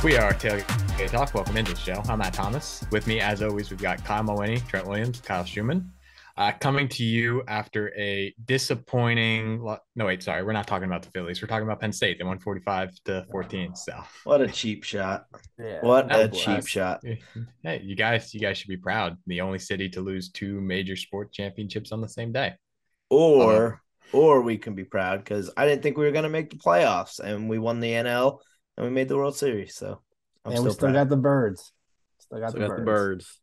We are Tailgate Talk. Welcome into the show. I'm Matt Thomas. With me, as always, we've got Kyle Mulvaney, Trent Williams, Kyle Schumann. Coming to you after a disappointing. No, wait, sorry. We're not talking about the Phillies. We're talking about Penn State. They won 45-14. So What a cheap shot. Yeah, What no, a cheap shot. Hey, you guys should be proud. The only city to lose two major sport championships on the same day. Although, Or we can be proud because I didn't think we were going to make the playoffs, and we won the NL and we made the World Series. So and we still got the birds. Still got the birds.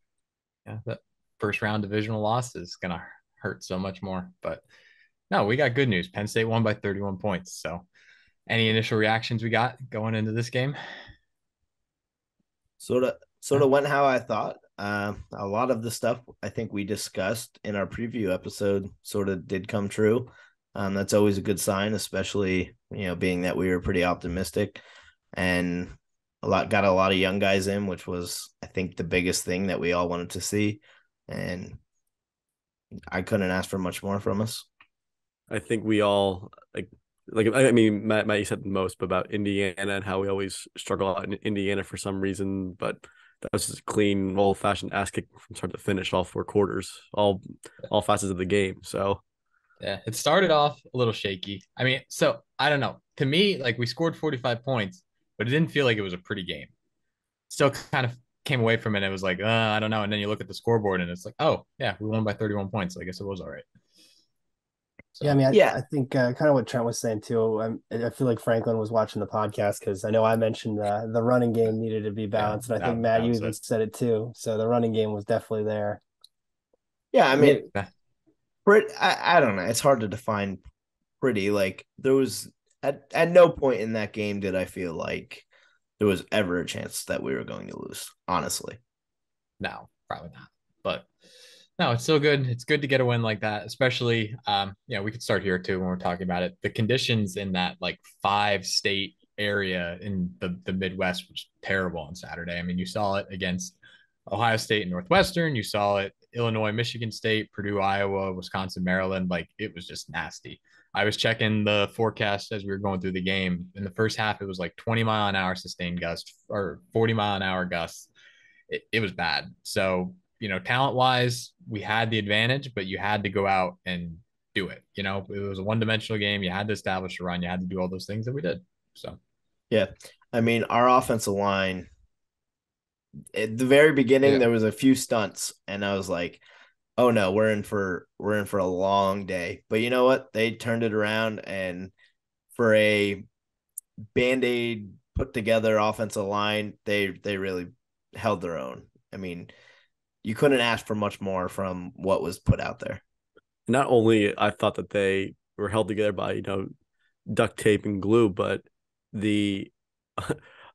yeah, the first round divisional loss is gonna hurt so much more. But no, we got good news. Penn State won by 31 points. So, any initial reactions we got going into this game? Sort of went how I thought. A lot of the stuff I think we discussed in our preview episode sort of did come true. That's always a good sign, especially being that we were pretty optimistic, and got a lot of young guys in, which was I think the biggest thing that we all wanted to see, and I couldn't ask for much more from us. I think we all I mean, Matt, you said the most about Indiana and how we always struggle out in Indiana for some reason, but that was just a clean, old-fashioned ass kick from start to finish, all four quarters, all facets of the game. So, yeah, it started off a little shaky. I mean, so I don't know. To me, like we scored 45 points, but it didn't feel like it was a pretty game. Still kind of came away from it. It was like, I don't know. And then you look at the scoreboard and it's like, oh, yeah, we won by 31 points. So I guess it was all right. So, yeah, I mean, I think kind of what Trent was saying too. I feel like Franklin was watching the podcast because I know I mentioned the running game needed to be balanced, and I think Matt, you even said it too. So the running game was definitely there. Yeah, I mean, I don't know. It's hard to define pretty. Like there was at no point in that game did I feel like there was ever a chance that we were going to lose. Honestly, no, probably not. But no, it's still good. It's good to get a win like that, especially, we could start here too when we're talking about it. The conditions in that like 5-state area in the Midwest was terrible on Saturday. I mean, you saw it against Ohio State and Northwestern. You saw it Illinois, Michigan State, Purdue, Iowa, Wisconsin, Maryland. Like it was just nasty. I was checking the forecast as we were going through the game. In the first half, it was like 20-mile-an-hour sustained gusts or 40-mile-an-hour gusts. It was bad. So talent wise, we had the advantage, but you had to go out and do it. It was a one-dimensional game. You had to establish a run. You had to do all those things that we did. So, yeah, I mean, our offensive line at the very beginning, there was a few stunts, and I was like, "Oh no, we're in for a long day." But you know what? They turned it around, and for a Band-Aid put together offensive line, they really held their own. I mean, you couldn't ask for much more from what was put out there. Not only I thought that they were held together by duct tape and glue, but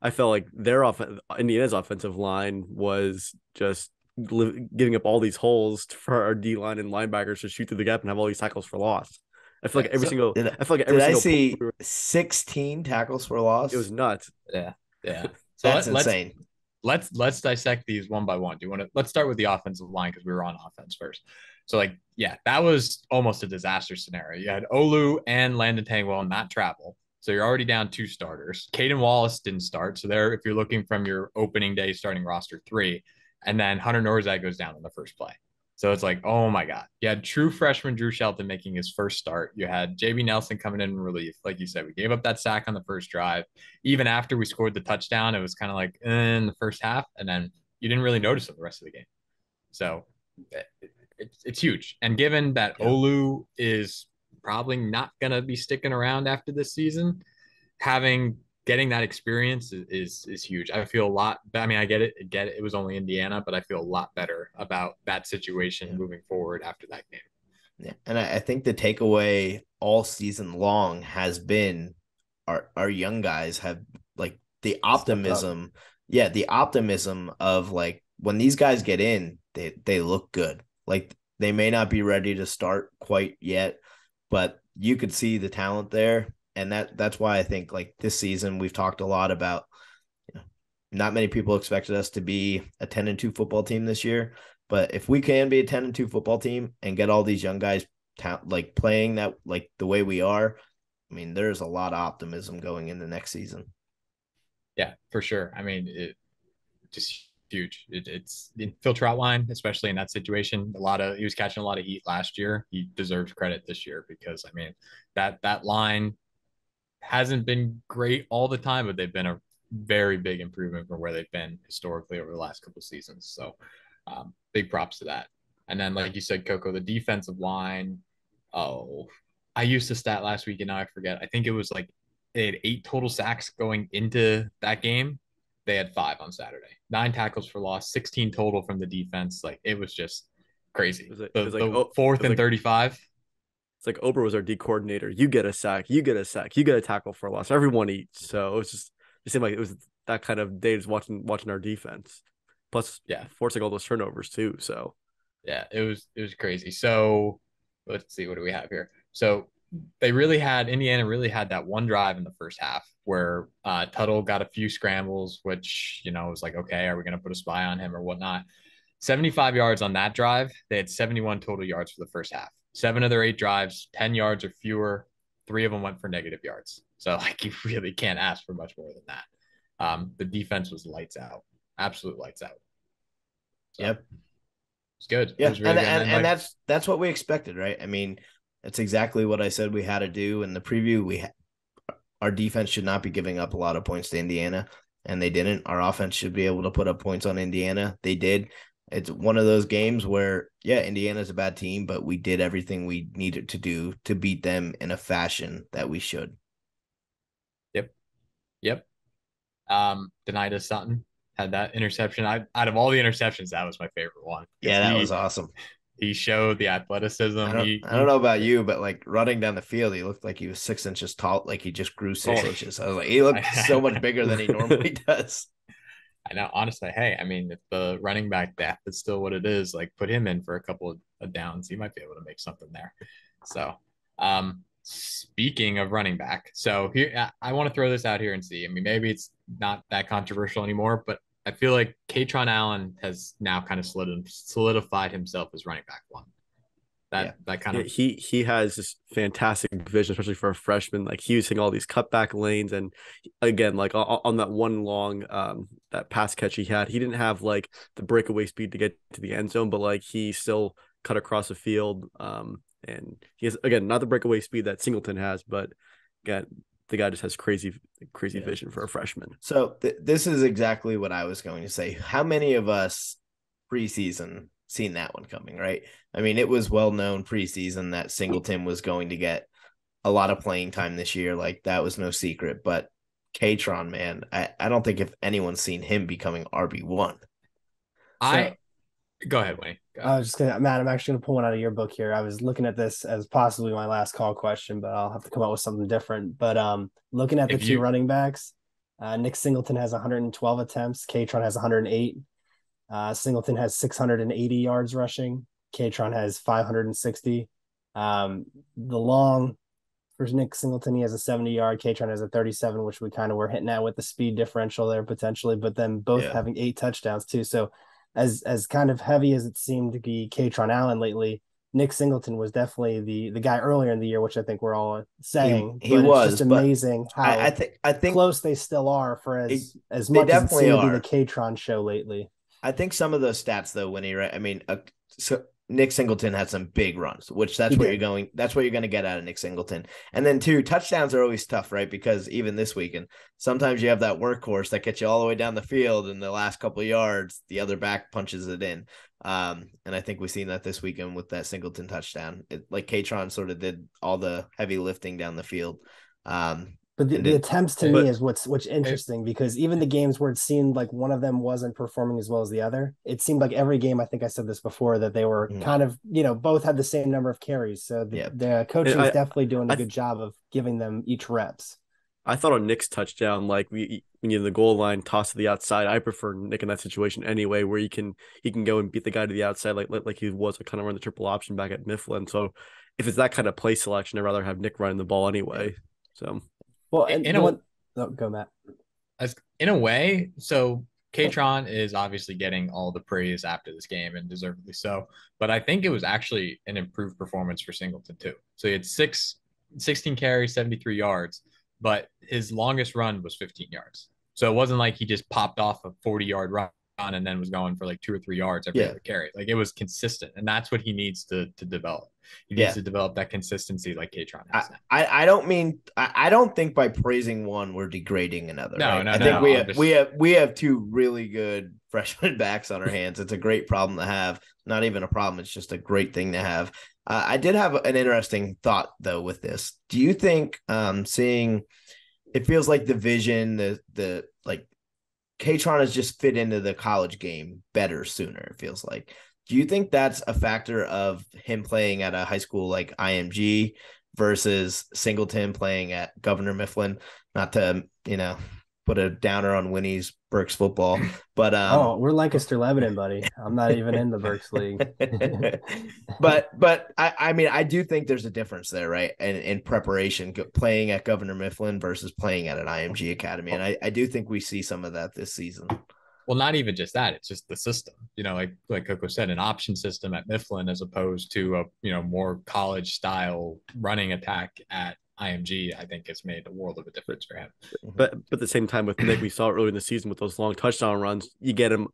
I felt like Indiana's offensive line was just giving up all these holes for our D line and linebackers to shoot through the gap and have all these tackles for loss. I feel like every single. Did I see 16 tackles for loss? It was nuts. Yeah. So that's insane. Let's dissect these one by one. Let's start with the offensive line because we were on offense first. So that was almost a disaster scenario. You had Olu and Landon Tangwell not travel. So you're already down 2 starters. Caden Wallace didn't start. So there, if you're looking from your opening day starting roster 3, and then Hunter Norzak goes down in the first play. So it's like, oh my God. You had true freshman Drew Shelton making his first start. You had JB Nelson coming in relief. Like you said, we gave up that sack on the first drive. Even after we scored the touchdown, it was kind of like in the first half. And then you didn't really notice it the rest of the game. So it's huge. And given that Olu is probably not going to be sticking around after this season, getting that experience is huge. I feel a lot. I mean, I get it. It was only Indiana, but I feel a lot better about that situation moving forward after that game. Yeah, and I think the takeaway all season long has been our young guys have like the optimism. Yeah, the optimism of like when these guys get in, they look good. Like they may not be ready to start quite yet, but you could see the talent there. And that's why I think like this season we've talked a lot about not many people expected us to be a 10-2 football team this year, but if we can be a 10-2 football team and get all these young guys like playing that like the way we are, I mean, there's a lot of optimism going into next season. Yeah, for sure. I mean, it just huge. It's the filter out line, especially in that situation. He was catching a lot of heat last year. He deserves credit this year because I mean that line hasn't been great all the time, but they've been a very big improvement from where they've been historically over the last couple of seasons. So big props to that. And then, like you said, Coco, the defensive line. Oh, I used the stat last week and now I forget. I think it was like they had 8 total sacks going into that game. They had 5 on Saturday. 9 tackles for loss, 16 total from the defense. Like it was just crazy. The fourth and 35. It's like Ober was our D coordinator. You get a sack, you get a sack, you get a tackle for a loss. Everyone eats. So it was just it seemed like it was that kind of day just watching our defense. Plus, forcing all those turnovers too. So yeah, it was crazy. So let's see, what do we have here? So Indiana really had that one drive in the first half where Tuttle got a few scrambles, which was like, okay, are we going to put a spy on him or whatnot? 75 yards on that drive. They had 71 total yards for the first half. 7 of their 8 drives, 10 yards or fewer. 3 of them went for negative yards. So like you really can't ask for much more than that. The defense was lights out, absolute lights out. So, yep, it's good. Yeah, it was really and, good. And that's what we expected, right? I mean, that's exactly what I said we had to do in the preview. Our defense should not be giving up a lot of points to Indiana, and they didn't. Our offense should be able to put up points on Indiana. They did. It's one of those games where, Indiana's a bad team, but we did everything we needed to do to beat them in a fashion that we should. Yep. Denida Sutton had that interception. Out of all the interceptions, that was my favorite one. Yeah, that was awesome. He showed the athleticism. I don't know about you, but like running down the field, he looked like he was 6 inches tall. Like he just grew 6 inches. I was like, he looked so much bigger than he normally does. I know. Honestly, hey, I mean, if the running back depth is still what it is, like put him in for a couple of downs, he might be able to make something there. So, speaking of running back, so here I want to throw this out here and see. I mean, maybe it's not that controversial anymore, but I feel like Katron Allen has now kind of solidified himself as running back one. That kind of he has this fantastic vision, especially for a freshman. Like he was hitting all these cutback lanes, and again, like on that one long that pass catch he had, he didn't have like the breakaway speed to get to the end zone, but like he still cut across the field. And he has, again, not the breakaway speed that Singleton has, but again, the guy just has crazy vision for a freshman. So this is exactly what I was going to say. How many of us preseason seen that one coming, right? I mean, it was well known preseason that Singleton was going to get a lot of playing time this year. Like that was no secret, but Katron, man, I don't think if anyone's seen him becoming RB1. Go ahead, Wayne. I was just gonna, Matt, I'm actually gonna pull one out of your book here. I was looking at this as possibly my last call question, but I'll have to come up with something different. But looking at the two running backs, Nick Singleton has 112 attempts, Katron has 108. Singleton has 680 yards rushing, Katron has 560. The long for Nick Singleton, he has a 70-yard, Katron has a 37, which we kind of were hitting at with the speed differential there potentially, but then both having 8 touchdowns too. So as kind of heavy as it seemed to be Katron Allen lately, Nick Singleton was definitely the guy earlier in the year, which I think we're all saying. He was. It's just amazing how I think close they still are for as much as it seemed to be the Katron show lately. I think some of those stats though, so Nick Singleton had some big runs, which that's what you're going to get out of Nick Singleton. And then 2 touchdowns are always tough, right? Because even this weekend, sometimes you have that workhorse that gets you all the way down the field, and the last couple of yards, the other back punches it in. And I think we've seen that this weekend with that Singleton touchdown. Like Katron sort of did all the heavy lifting down the field. But the attempts to me is what's interesting, because even the games where it seemed like one of them wasn't performing as well as the other, it seemed like every game, I think I said this before, that they were kind of, both had the same number of carries. So the coaching is definitely doing a good job of giving them each reps. I thought on Nick's touchdown, like when you're in the goal line, toss to the outside, I prefer Nick in that situation anyway, where he can go and beat the guy to the outside like he was kind of run the triple option back at Mifflin. So if it's that kind of play selection, I'd rather have Nick running the ball anyway. So. Well, go Matt. In a way, so Katron is obviously getting all the praise after this game, and deservedly so. But I think it was actually an improved performance for Singleton too. So he had 16 carries, 73 yards, but his longest run was 15 yards. So it wasn't like he just popped off a 40-yard run and then was going for like 2 or 3 yards every other carry. Like it was consistent, and that's what he needs to develop. He needs to develop that consistency like Katron has. I don't think by praising one we're degrading another. No, right? no, I think we have two really good freshman backs on our hands. It's a great problem to have. Not even a problem. It's just a great thing to have. I did have an interesting thought though with this. Do you think seeing it feels like the vision, the like Katron has just fit into the college game better sooner, it feels like. Do you think that's a factor of him playing at a high school like IMG versus Singleton playing at Governor Mifflin? Not to, put a downer on Winnie's Berks football, but we're Lancaster Lebanon, buddy. I'm not even in the Berks league. but I mean, I do think there's a difference there, right? And in preparation, playing at Governor Mifflin versus playing at an IMG academy, and I do think we see some of that this season. Well, not even just that; it's just the system. Like Coco said, an option system at Mifflin as opposed to a more college style running attack at IMG, I think has made a world of a difference for him. But at the same time with Nick, we saw early in the season with those long touchdown runs, you get him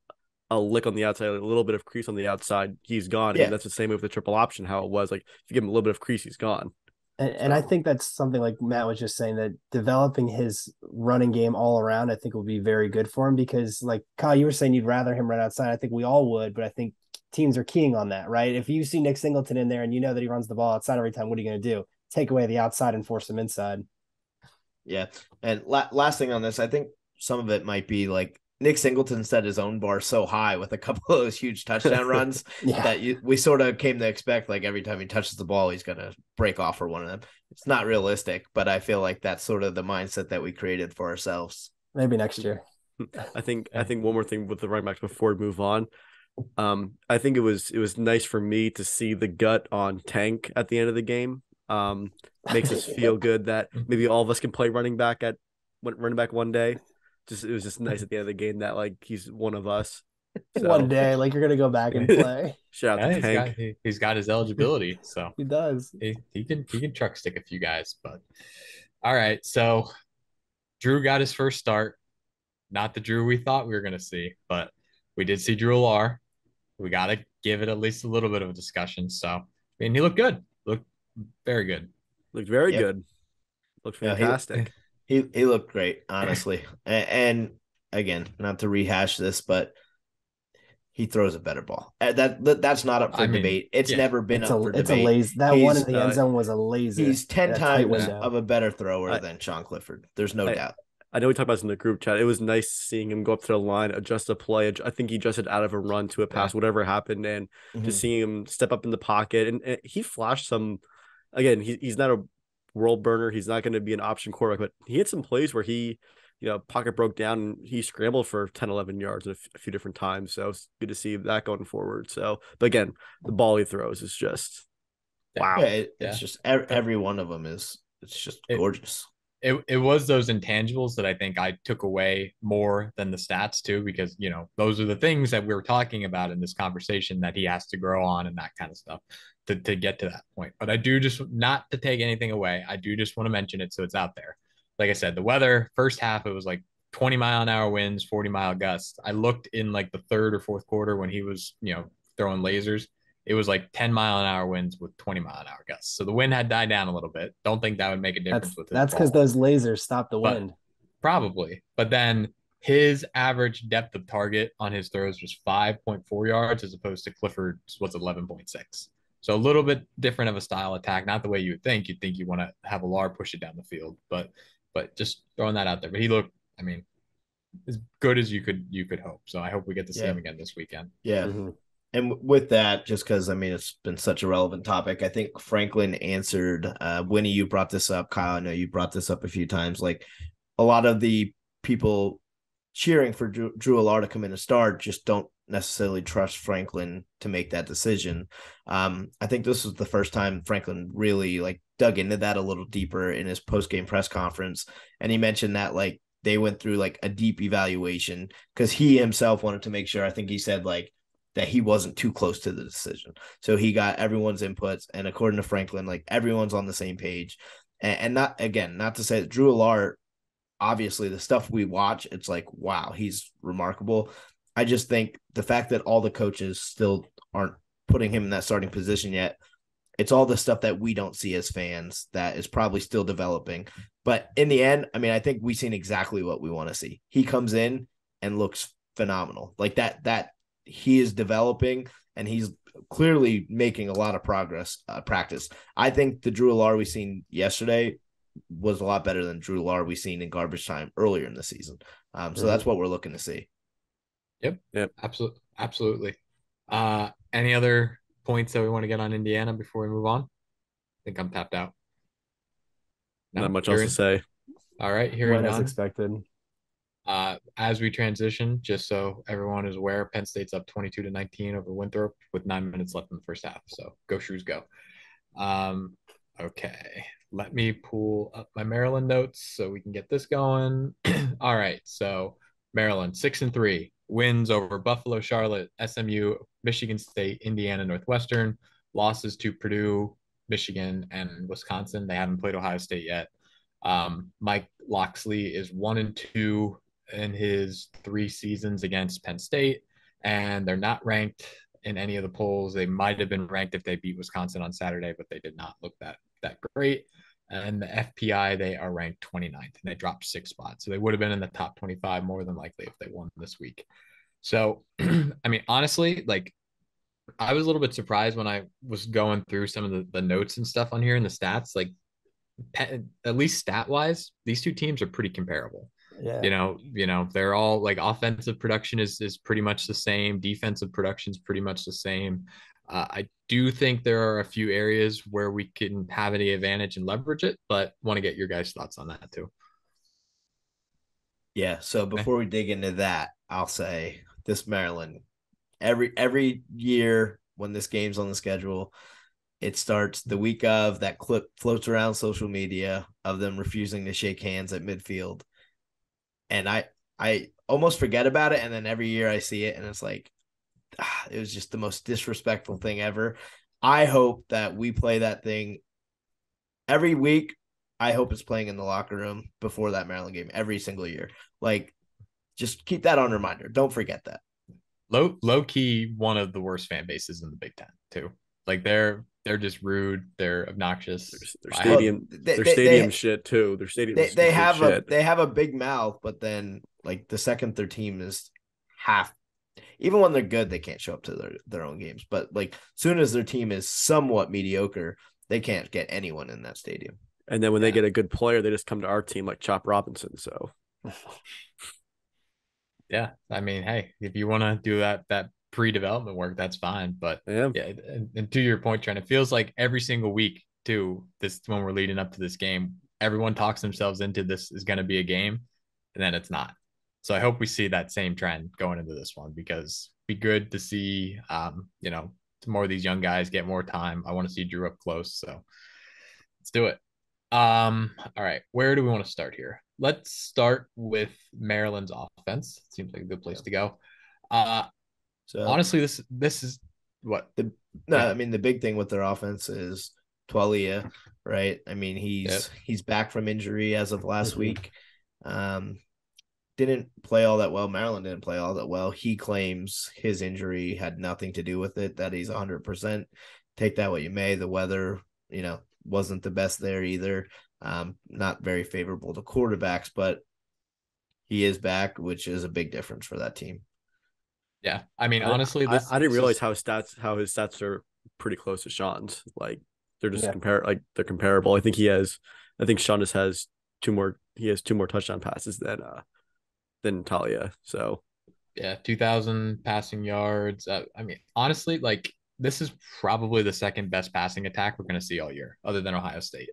a lick on the outside, a little bit of crease on the outside, he's gone. Yeah. And that's the same with the triple option, how it was. Like if you give him a little bit of crease, he's gone. And I think that's something like Matt was just saying, that developing his running game all around, I think will be very good for him, because like Kyle, you were saying you'd rather him run outside. I think we all would, but I think teams are keying on that, right? If you see Nick Singleton in there and you know that he runs the ball outside every time, what are you going to do? Take away the outside and force him inside. Yeah. And last thing on this, I think some of it might be like Nick Singleton set his own bar so high with a couple of those huge touchdown runs that we sort of came to expect, like every time he touches the ball, he's going to break off for one of them. It's not realistic, but I feel like that's sort of the mindset that we created for ourselves. Maybe next year. I think one more thing with the running backs before we move on. I think it was nice for me to see the gut on Tank at the end of the game. Makes us feel good that maybe all of us can play running back one day. It was just nice at the end of the game that like he's one of us. So. One day, like you're gonna go back and play. Shout out to Tank. He's got his eligibility, so he does. He can truck stick a few guys, but all right. So Drew got his first start. Not the Drew we thought we were gonna see, but we did see Drew Lar. We gotta give it at least a little bit of a discussion. So I mean, he looked good. Looked very good. Looked very good. Looked fantastic. He looked great, honestly. And again, not to rehash this, but he throws a better ball. That's not up for debate. It's never been up for debate. It's a lazy. That one in the end zone was a lazy. He's 10 times of a better thrower than Sean Clifford. There's no doubt. I know we talked about this in the group chat. It was nice seeing him go up to the line, adjust a play. I think he adjusted out of a run to a pass, whatever happened, and just seeing him step up in the pocket. And he flashed some. Again, he's not a world burner. He's not going to be an option quarterback, but he had some plays where he, pocket broke down and he scrambled for 10, 11 yards a few different times. So it's good to see that going forward. So, but again, the ball he throws is just wow. Yeah, it's just every one of them it's just gorgeous. It was those intangibles that I think I took away more than the stats too, because those are the things that we were talking about in this conversation that he has to grow on and that kind of stuff to get to that point. But I do just, not to take anything away, I do just want to mention it so it's out there. Like I said, the weather, first half, it was like 20-mile-an-hour winds, 40-mile gusts. I looked in like the third or fourth quarter when he was, throwing lasers. It was like 10-mile-an-hour winds with 20-mile-an-hour gusts. So the wind had died down a little bit. Don't think that would make a difference with it. That's because those lasers stop the wind. Probably. But then his average depth of target on his throws was 5.4 yards as opposed to Clifford's was 11.6. So a little bit different of a style attack. Not the way you would think. You'd think you want to have a Lar push it down the field. But just throwing that out there. But he looked, I mean, as good as you could hope. So I hope we get to see him again this weekend. Yeah. Mm-hmm. And with that, just because, I mean, it's been such a relevant topic, I think Franklin answered, Winnie, you brought this up. Kyle, I know you brought this up a few times. Like a lot of the people cheering for Drew Allar to come in and start just don't necessarily trust Franklin to make that decision. I think this was the first time Franklin really like dug into that a little deeper in his post-game press conference. And he mentioned that like they went through like a deep evaluation because he himself wanted to make sure, I think he said like, that he wasn't too close to the decision. So he got everyone's inputs. And according to Franklin, like everyone's on the same page. And not to say that Drew Allar obviously the stuff we watch, it's like, wow, he's remarkable. I just think the fact that all the coaches still aren't putting him in that starting position yet, it's all the stuff that we don't see as fans that is probably still developing. But in the end, I mean, I think we've seen exactly what we want to see. He comes in and looks phenomenal. Like that he is developing and he's clearly making a lot of progress practice. I think the Drew Alar we seen yesterday was a lot better than Drew Alar we seen in garbage time earlier in the season. So that's what we're looking to see. Yep. Absolutely. Any other points that we want to get on Indiana before we move on? I think I'm tapped out. No, not much else to say. All right, hearing none as expected. As we transition, just so everyone is aware, Penn State's up 22-19 over Winthrop with 9 minutes left in the first half. So go Shrews, go. Okay, let me pull up my Maryland notes so we can get this going. All right, so Maryland 6-3 wins over Buffalo, Charlotte, SMU, Michigan State, Indiana, Northwestern. Losses to Purdue, Michigan, and Wisconsin. They haven't played Ohio State yet. Mike Locksley is 1-2 in his 3 seasons against Penn State, and they're not ranked in any of the polls. They might have been ranked if they beat Wisconsin on Saturday, but they did not look that great. And the FPI, they are ranked 29th, and they dropped 6 spots. So they would have been in the top 25 more than likely if they won this week. So, I mean, honestly, like, I was a little bit surprised when I was going through some of the notes and stuff on here and the stats. Like, at least stat wise, these two teams are pretty comparable. Yeah. You know, they're all like offensive production is pretty much the same. Defensive production is pretty much the same. I do think there are a few areas where we can have any advantage and leverage it, but want to get your guys' thoughts on that too. Yeah. So before we dig into that, I'll say this Maryland, every year when this game's on the schedule, it starts the week of. That clip floats around social media of them refusing to shake hands at midfield. And I almost forget about it. And then every year I see it and it's like, it was just the most disrespectful thing ever. I hope that we play that thing every week. I hope it's playing in the locker room before that Maryland game every single year. Like, just keep that on reminder. Don't forget that. Low key, one of the worst fan bases in the Big Ten too. Like they're just rude. They're obnoxious. Their stadium shit too. Their stadium. They have a big mouth, but then like the second their team is half. Even when they're good, they can't show up to their own games. But like, soon as their team is somewhat mediocre, they can't get anyone in that stadium. And then when they get a good player, they just come to our team like Chop Robinson. So, yeah, I mean, hey, if you want to do that pre-development work, that's fine. But yeah, and to your point, Trent, it feels like every single week too. This when we're leading up to this game, everyone talks themselves into this is going to be a game, and then it's not. So I hope we see that same trend going into this one because it'd be good to see, you know, more of these young guys get more time. I want to see Drew up close. So let's do it. All right. Where do we want to start here? Let's start with Maryland's offense. Seems like a good place to go. So honestly, this is what I mean, the big thing with their offense is Twalia, right? I mean, he's back from injury as of last week. Didn't play all that well. Maryland didn't play all that well. He claims his injury had nothing to do with it, that he's 100%. Take that what you may. The weather, you know, wasn't the best there either. Not very favorable to quarterbacks, but he is back, which is a big difference for that team. Yeah. I mean, honestly, I didn't realize how his stats are pretty close to Sean's. Like they're just they're comparable. I think Sean just has two more touchdown passes than Talia. So yeah, 2,000 passing yards. I mean, honestly, like this is probably the second best passing attack we're going to see all year, other than Ohio State.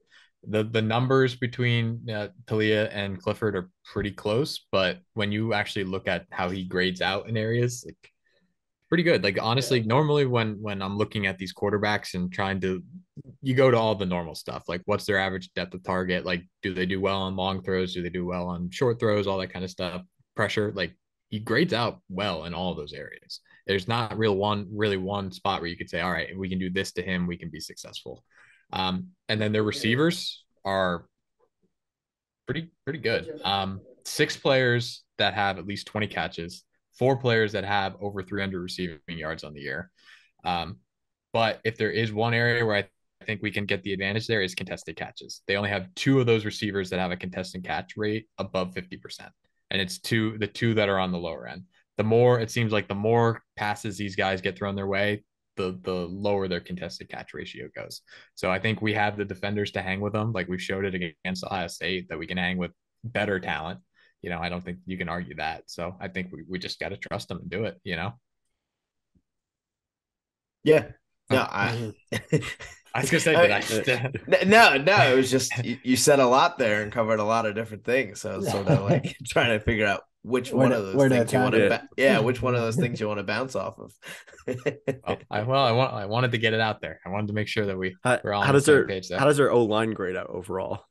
The numbers between Talia and Clifford are pretty close, but when you actually look at how he grades out in areas, like pretty good. Like honestly, normally when I'm looking at these quarterbacks and trying to, you go to all the normal stuff, like what's their average depth of target, like do they do well on long throws, do they do well on short throws, all that kind of stuff, pressure. Like he grades out well in all those areas. There's not really one spot where you could say, all right, if we can do this to him, we can be successful. And then their receivers are pretty good. 6 players that have at least 20 catches, 4 players that have over 300 receiving yards on the year. But if there is one area where I think we can get the advantage there is contested catches. They only have 2 of those receivers that have a contested catch rate above 50%. And it's the two that are on the lower end. It seems like the more passes these guys get thrown their way, the lower their contested catch ratio goes. So I think we have the defenders to hang with them. Like we showed it against Ohio State that we can hang with better talent. I don't think you can argue that. So I think we just got to trust them and do it, Yeah. No, I I was gonna say, no. It was just you said a lot there and covered a lot of different things. So I was sort of like trying to figure out which one of those things you want to, which one of those things you want to bounce off of. I wanted to get it out there. I wanted to make sure that we're all on the same page there. How does their O-line grade out overall?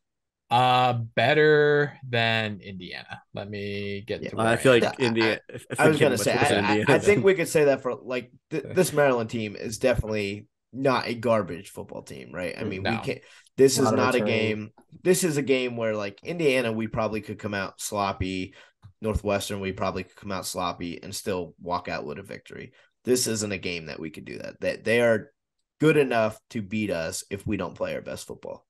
Better than Indiana. Let me get to. I feel like Indiana. I was gonna say, I think we could say that for like this Maryland team is definitely not a garbage football team, right? I mean, we can't. This is not a game. This is a game where like Indiana, we probably could come out sloppy. Northwestern, we probably could come out sloppy and still walk out with a victory. This isn't a game that we could do that. That they are good enough to beat us if we don't play our best football.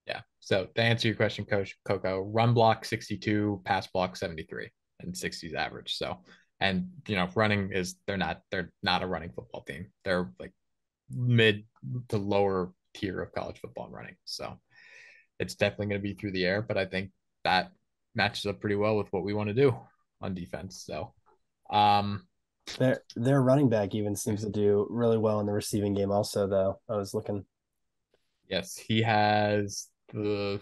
Yeah. So to answer your question, Coach Coco, run block 62, pass block 73, and 60s average. So, and running they're not a running football team. They're like mid to lower tier of college football and running. So it's definitely going to be through the air, but I think that matches up pretty well with what we want to do on defense. So, their running back even seems to do really well in the receiving game. Also, though, I was looking. Yes, he has the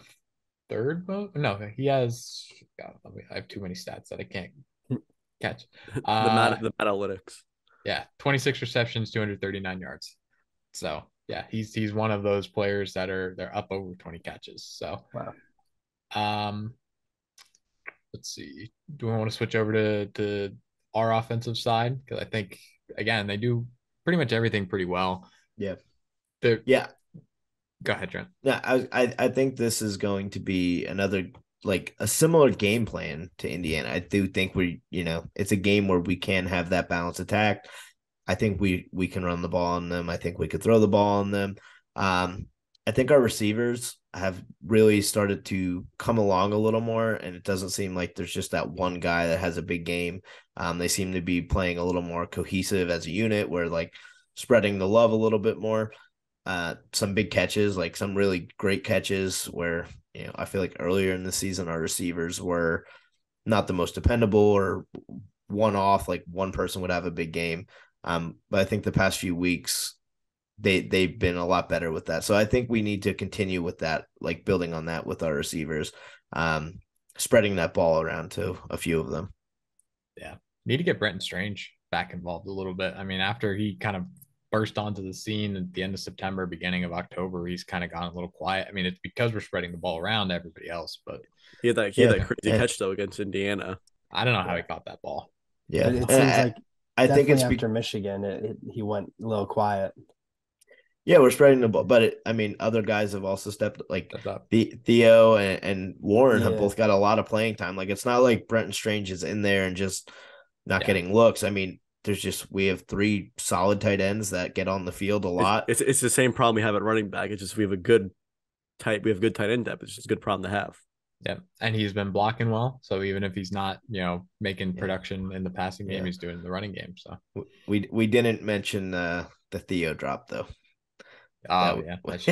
third most. No, he has. God, I have too many stats that I can't catch. The analytics. Yeah, 26 receptions, 239 yards. So yeah, he's one of those players they're up over 20 catches. So wow. Let's see. Do we want to switch over to our offensive side? Because I think again they do pretty much everything pretty well. Yeah. Yeah. Go ahead, Trent. Yeah, I think this is going to be another like a similar game plan to Indiana. I do think it's a game where we can have that balanced attack. I think we can run the ball on them. I think we could throw the ball on them. I think our receivers have really started to come along a little more, and it doesn't seem like there's just that one guy that has a big game. They seem to be playing a little more cohesive as a unit, where like spreading the love a little bit more. Some big catches, like some really great catches where, I feel like earlier in the season, our receivers were not the most dependable or one off, like one person would have a big game. But I think the past few weeks, they've been a lot better with that. So I think we need to continue with that, like building on that with our receivers, spreading that ball around to a few of them. Yeah. Need to get Brenton Strange back involved a little bit. I mean, after he kind of burst onto the scene at the end of September, beginning of October, he's kind of gone a little quiet. I mean, it's because we're spreading the ball around to everybody else, but he had that crazy catch though against Indiana. I don't know how he caught that ball. Yeah, it seems like I think it's after Michigan, he went a little quiet. Yeah, we're spreading the ball, but other guys have also stepped like Theo and Warren have both got a lot of playing time. Like it's not like Brenton Strange is in there and just not getting looks. I mean, we have 3 solid tight ends that get on the field a lot. It's the same problem we have at running back. It's just we have good tight end depth. It's just a good problem to have. Yeah, and he's been blocking well. So even if he's not, making production in the passing game, he's doing the running game. So we didn't mention the Theo drop though. Oh that was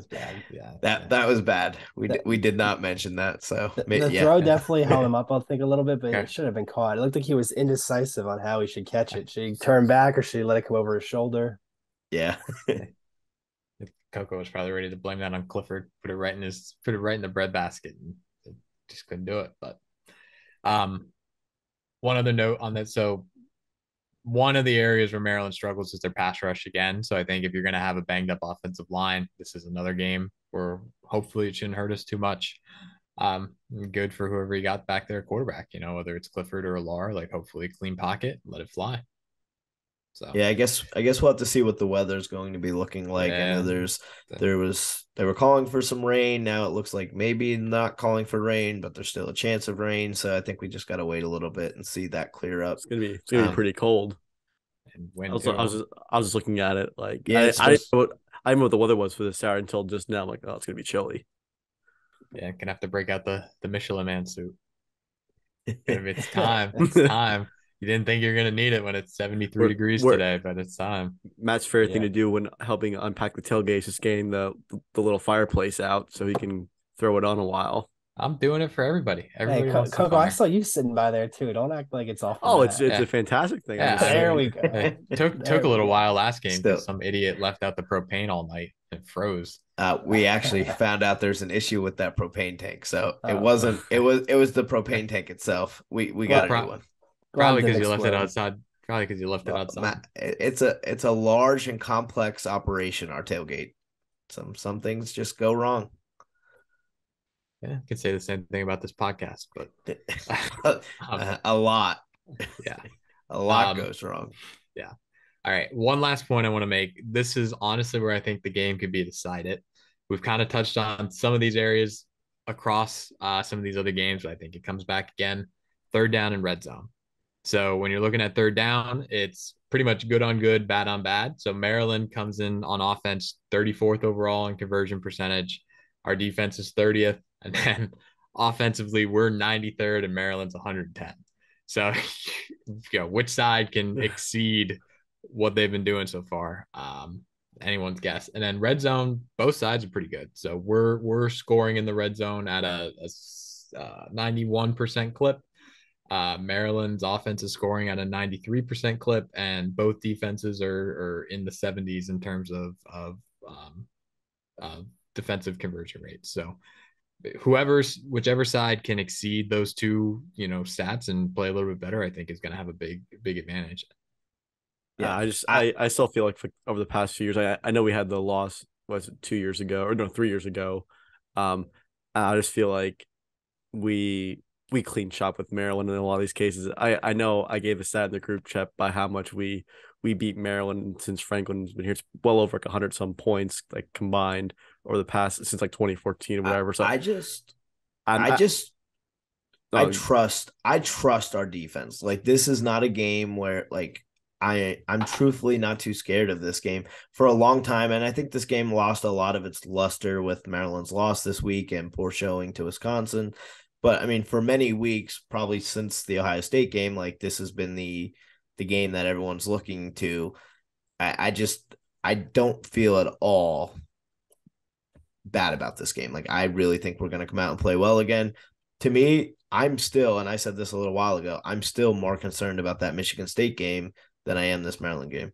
bad. Yeah, that was bad. We did not mention that. So the throw definitely held him up, I think, a little bit, but it should have been caught. It looked like he was indecisive on how he should catch it. Should he turn back or should he let it come over his shoulder? Yeah. Coco was probably ready to blame that on Clifford, put it right in the breadbasket, and just couldn't do it. But one other note on that. So one of the areas where Maryland struggles is their pass rush again. So I think if you're going to have a banged up offensive line, this is another game where hopefully it shouldn't hurt us too much. Good for whoever you got back there, quarterback, whether it's Clifford or Lar, like hopefully clean pocket, let it fly. So yeah, I guess we'll have to see what the weather's going to be looking like. I know they were calling for some rain. Now it looks like maybe not calling for rain, but there's still a chance of rain. So I think we just got to wait a little bit and see that clear up. It's gonna be pretty cold. And wind I was just looking at it like yeah, I didn't know what the weather was for this Saturday until just now. I'm like, oh, it's gonna be chilly. Yeah, gonna have to break out the Michelin Man suit. It's time. It's time. You didn't think you're gonna need it when it's 73 degrees today, but it's time. Matt's favorite thing to do when helping unpack the tailgate is just getting the little fireplace out so he can throw it on a while. I'm doing it for everybody. Everybody hey, wants Coco, I saw you sitting by there too. Don't act like it's off. It's a fantastic thing. Yeah, there we go. It took a little while last game because some idiot left out the propane all night and froze. We actually found out there's an issue with that propane tank, so it wasn't. It was the propane tank itself. We got a new one. Probably because you left it outside. Probably because you left it outside. Matt, it's a large and complex operation. Our tailgate. Some things just go wrong. Yeah, I could say the same thing about this podcast, but a lot. Yeah, a lot goes wrong. Yeah. All right. One last point I want to make. This is honestly where I think the game could be decided. We've kind of touched on some of these areas across some of these other games, but I think it comes back again. Third down and red zone. So when you're looking at third down, it's pretty much good on good, bad on bad. So Maryland comes in on offense 34th overall in conversion percentage. Our defense is 30th. And then offensively, we're 93rd and Maryland's 110. So, which side can exceed what they've been doing so far? Anyone's guess. And then red zone, both sides are pretty good. So we're scoring in the red zone at a 91% clip. Maryland's offense is scoring at a 93% clip, and both defenses are in the 70s in terms of defensive conversion rates. So whichever side can exceed those two, stats and play a little bit better, I think is going to have a big advantage. Yeah, I still feel like over the past few years, I know we had the loss, was it 2 years ago or no, 3 years ago. I just feel like we clean shop with Maryland in a lot of these cases. I know I gave a stat in the group chat by how much we beat Maryland since Franklin's been here. It's well over like 100 some points like combined over the past since like 2014 or whatever. So I trust our defense. Like, this is not a game where like I'm truthfully not too scared of this game for a long time. And I think this game lost a lot of its luster with Maryland's loss this week and poor showing to Wisconsin. But I mean, for many weeks, probably since the Ohio State game, like, this has been the game that everyone's looking to. I don't feel at all bad about this game. Like, I really think we're going to come out and play well again. To me, I'm still, and I said this a little while ago, I'm still more concerned about that Michigan State game than I am this Maryland game.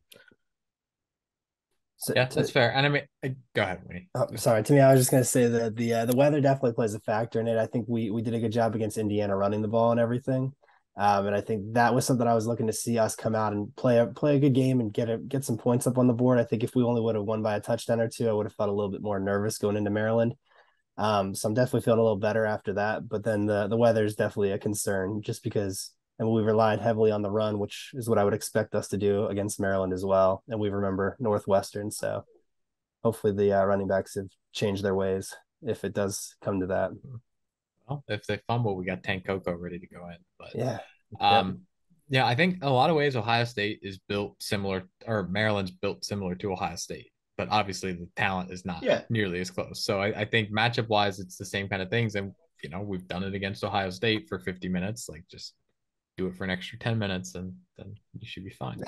So, yeah, that's fair. And I mean, go ahead, Winnie. Oh, sorry. To me, I was just going to say that the weather definitely plays a factor in it. I think we did a good job against Indiana running the ball and everything. And I think that was something I was looking to see us come out and play a good game and get some points up on the board. I think if we only would have won by a touchdown or two, I would have felt a little bit more nervous going into Maryland. So I'm definitely feeling a little better after that. But then the weather is definitely a concern just because, and we relied heavily on the run, which is what I would expect us to do against Maryland as well. And we remember Northwestern. So hopefully the running backs have changed their ways if it does come to that. Well, if they fumble, we got Tank Coco ready to go in. But yeah, I think in a lot of ways Ohio State is built similar, or Maryland's built similar to Ohio State. But obviously the talent is not nearly as close. So I think matchup wise, it's the same kind of things. And, we've done it against Ohio State for 50 minutes. Like, just do it for an extra 10 minutes and then you should be fine.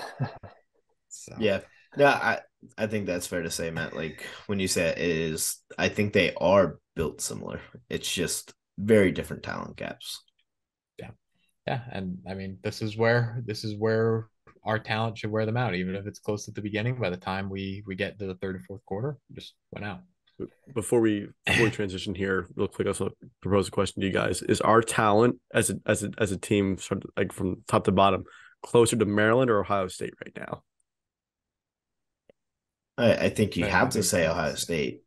So. Yeah. No, I think that's fair to say, Matt. Like, when you say it is, I think they are built similar. It's just very different talent gaps. Yeah. And I mean, this is where our talent should wear them out, even if it's close at the beginning. By the time we get to the third or fourth quarter, just went out. Before we transition here, real quick, I also propose a question to you guys: is our talent as a team, sort of like from top to bottom, closer to Maryland or Ohio State right now? I think you have to say Ohio State.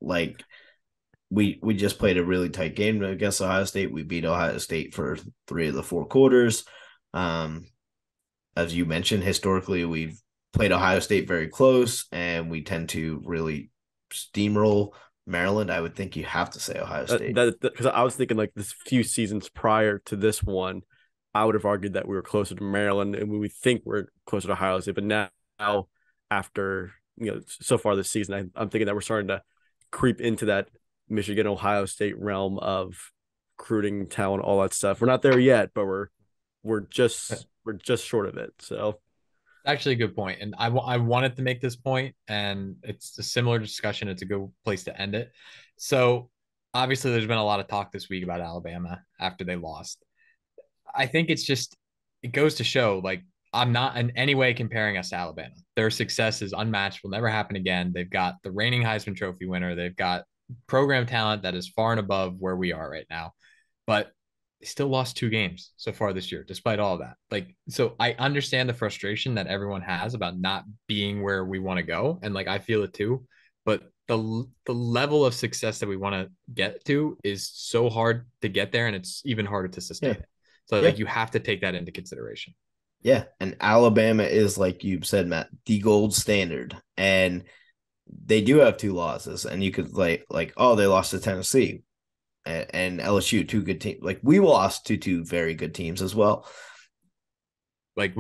Like, we just played a really tight game against Ohio State. We beat Ohio State for 3 of the 4 quarters. As you mentioned, historically, we've played Ohio State very close, and we tend to really steamroll Maryland. I would think you have to say Ohio State. Because I was thinking like this few seasons prior to this one, I would have argued that we were closer to Maryland, and we think we're closer to Ohio State. But now after so far this season, I'm thinking that we're starting to creep into that Michigan Ohio State realm of recruiting talent, all that stuff. We're not there yet, but we're just short of it. So actually a good point. And I wanted to make this point, and it's a similar discussion. It's a good place to end it. So obviously there's been a lot of talk this week about Alabama after they lost. I think it goes to show, like, I'm not in any way comparing us to Alabama. Their success is unmatched, will never happen again. They've got the reigning Heisman Trophy winner. They've got program talent that is far and above where we are right now. But they still lost 2 games so far this year, despite all of that. Like, so I understand the frustration that everyone has about not being where we want to go. And like, I feel it too. But the level of success that we want to get to is so hard to get there, and it's even harder to sustain it. So like, you have to take that into consideration. Yeah. And Alabama is, like you said, Matt, the gold standard. And they do have 2 losses. And you could like, oh, they lost to Tennessee and LSU, 2 good teams. Like, we lost to 2 very good teams as well. Like,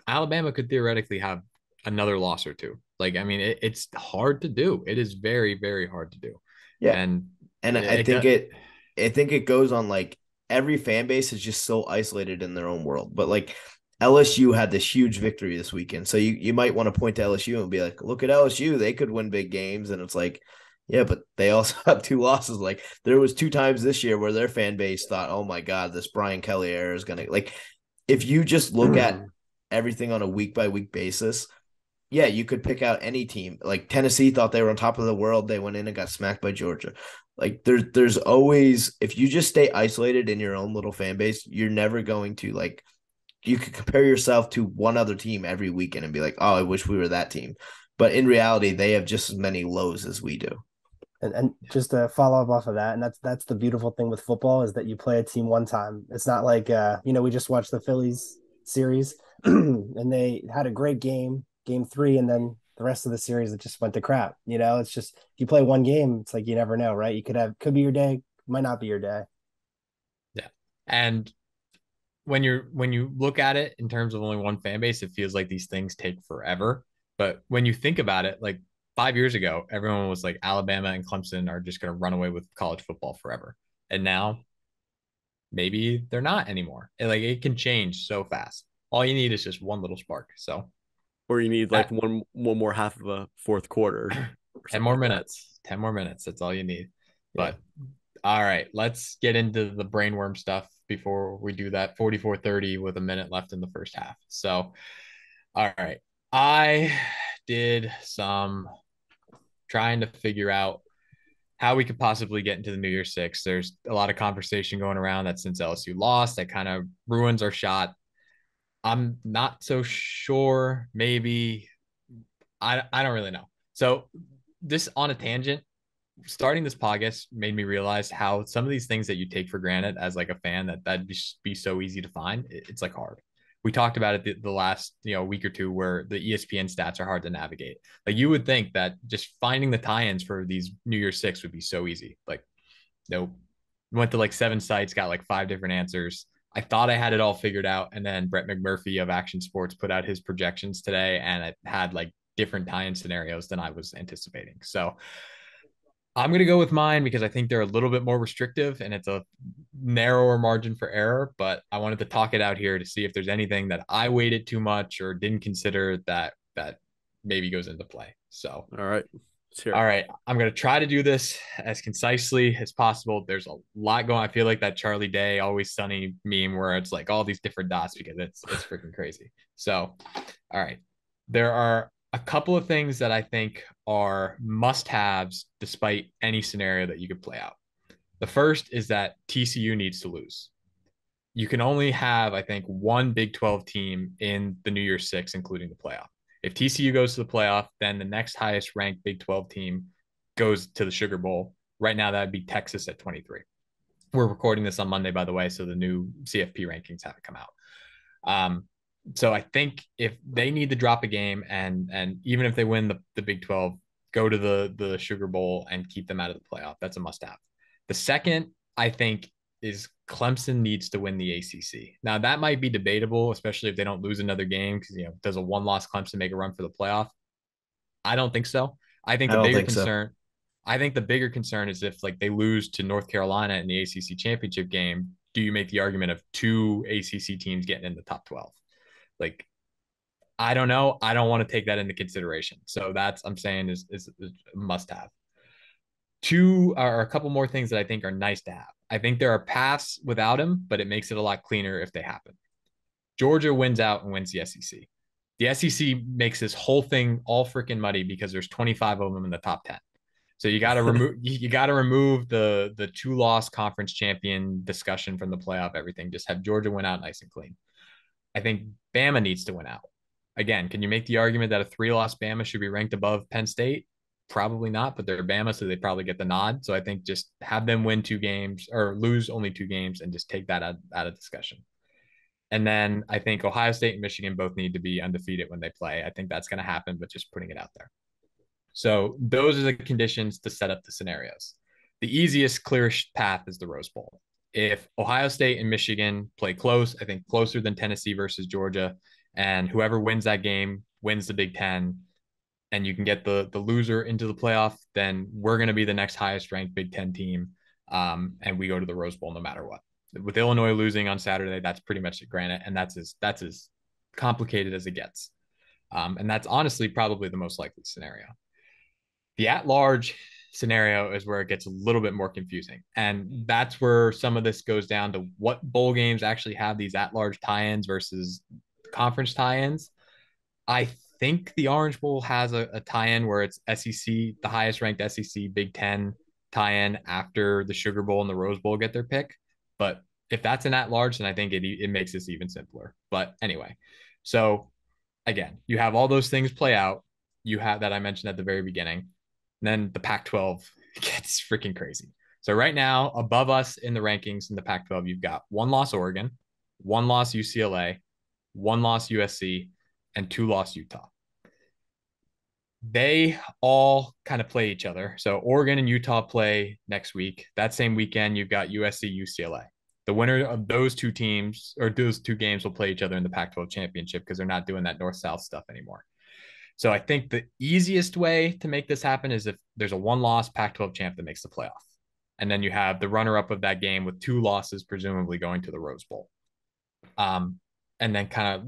Alabama could theoretically have another loss or 2. Like, I mean, it's hard to do. It is very, very hard to do. Yeah. And I think it goes on, like, every fan base is just so isolated in their own world. But like, LSU had this huge victory this weekend. So you might want to point to LSU and be like, look at LSU. They could win big games. And it's like, yeah, but they also have 2 losses. Like, there was 2 times this year where their fan base thought, oh my God, this Brian Kelly era is going to, like, if you just look at everything on a week by week basis, yeah, you could pick out any team. Like, Tennessee thought they were on top of the world. They went in and got smacked by Georgia. Like, there's always, if you just stay isolated in your own little fan base, you're never going to, like, you could compare yourself to one other team every weekend and be like, oh, I wish we were that team. But in reality, they have just as many lows as we do. And just to follow up off of that, and that's the beautiful thing with football, is that you play a team one time. It's not like we just watched the Phillies series and they had a great game 3, and then the rest of the series it just went to crap. It's just, if you play one game, it's like, you never know, right? You could be your day, might not be your day. Yeah. And when you look at it in terms of only one fan base, it feels like these things take forever. But when you think about it, like, 5 years ago, everyone was like, Alabama and Clemson are just going to run away with college football forever. And now maybe they're not anymore. Like, it can change so fast. All you need is just one little spark. So, or you need like one more half of a fourth quarter. 10 more minutes. 10 more minutes. That's all you need. Yeah. But all right, let's get into the brainworm stuff before we do that. 44-30 with a minute left in the first half. So, all right. I did some trying to figure out how we could possibly get into the New Year's Six. There's a lot of conversation going around that since LSU lost, that kind of ruins our shot. I'm not so sure. Maybe I don't really know. So, this, on a tangent, starting this podcast made me realize how some of these things that you take for granted as like a fan, that'd be so easy to find. It's like hard. We talked about it the last week or 2, where the ESPN stats are hard to navigate. Like, you would think that just finding the tie-ins for these New Year's Six would be so easy. Like, nope. Went to like 7 sites, got like 5 different answers. I thought I had it all figured out, and then Brett McMurphy of Action Sports put out his projections today, and it had like different tie-in scenarios than I was anticipating. So I'm going to go with mine because I think they're a little bit more restrictive and it's a narrower margin for error, but I wanted to talk it out here to see if there's anything that I weighted too much or didn't consider that maybe goes into play. So, all right. All right. I'm going to try to do this as concisely as possible. There's a lot going. I feel like that Charlie Day Always Sunny meme where it's like all these different dots because it's freaking crazy. So, all right. There are a couple of things that I think are must-haves despite any scenario that you could play out. The first is that TCU needs to lose. You can only have, I think, one Big 12 team in the New Year's Six, including the playoff. If TCU goes to the playoff, then the next highest ranked Big 12 team goes to the Sugar Bowl. Right now, that would be Texas at 23. We're recording this on Monday, by the way, so the new CFP rankings haven't come out. So I think if they need to drop a game and even if they win the Big 12, go to the Sugar Bowl and keep them out of the playoff. That's a must have. The second, I think, is Clemson needs to win the ACC. Now that might be debatable, especially if they don't lose another game, because does a one-loss Clemson make a run for the playoff? I don't think so. I think I the don't bigger think so. concern, I think the bigger concern is if like they lose to North Carolina in the ACC championship game, do you make the argument of two ACC teams getting in the top 12? Like, I don't know. I don't want to take that into consideration. So that's I'm saying is a must have. Two are a couple more things that I think are nice to have. I think there are paths without him, but it makes it a lot cleaner if they happen. Georgia wins out and wins the SEC. The SEC makes this whole thing all freaking muddy because there's 25 of them in the top 10. So you got to remove the two-loss conference champion discussion from the playoff, everything. Just have Georgia win out nice and clean. I think Bama needs to win out. Again, can you make the argument that a three-loss Bama should be ranked above Penn State? Probably not, but they're Bama, so they probably get the nod. So I think just have them win 2 games or lose only 2 games and just take that out of discussion. And then I think Ohio State and Michigan both need to be undefeated when they play. I think that's going to happen, but just putting it out there. So those are the conditions to set up the scenarios. The easiest, clearest path is the Rose Bowl. If Ohio State and Michigan play close, I think closer than Tennessee versus Georgia, and whoever wins that game wins the Big Ten, and you can get the loser into the playoff, then we're going to be the next highest ranked Big Ten team, and we go to the Rose Bowl no matter what. With Illinois losing on Saturday, that's pretty much a granite, and that's as complicated as it gets. And that's honestly probably the most likely scenario. The at-large scenario is where it gets a little bit more confusing. And that's where some of this goes down to what bowl games actually have these at-large tie-ins versus conference tie-ins. I think the Orange Bowl has a tie-in where it's SEC, the highest ranked SEC Big Ten tie-in after the Sugar Bowl and the Rose Bowl get their pick. But if that's an at-large, then I think it makes this even simpler. But anyway, so again, you have all those things play out. You have that I mentioned at the very beginning. And then the Pac-12 gets freaking crazy. So right now, above us in the rankings in the Pac-12, you've got 1-loss Oregon, 1-loss UCLA, 1-loss USC, and 2-loss Utah. They all kind of play each other. So Oregon and Utah play next week. That same weekend, you've got USC, UCLA. The winner of those two teams or those 2 games will play each other in the Pac-12 championship because they're not doing that north-south stuff anymore. So I think the easiest way to make this happen is if there's a 1-loss Pac-12 champ that makes the playoff. And then you have the runner-up of that game with 2 losses, presumably going to the Rose Bowl. And then kind of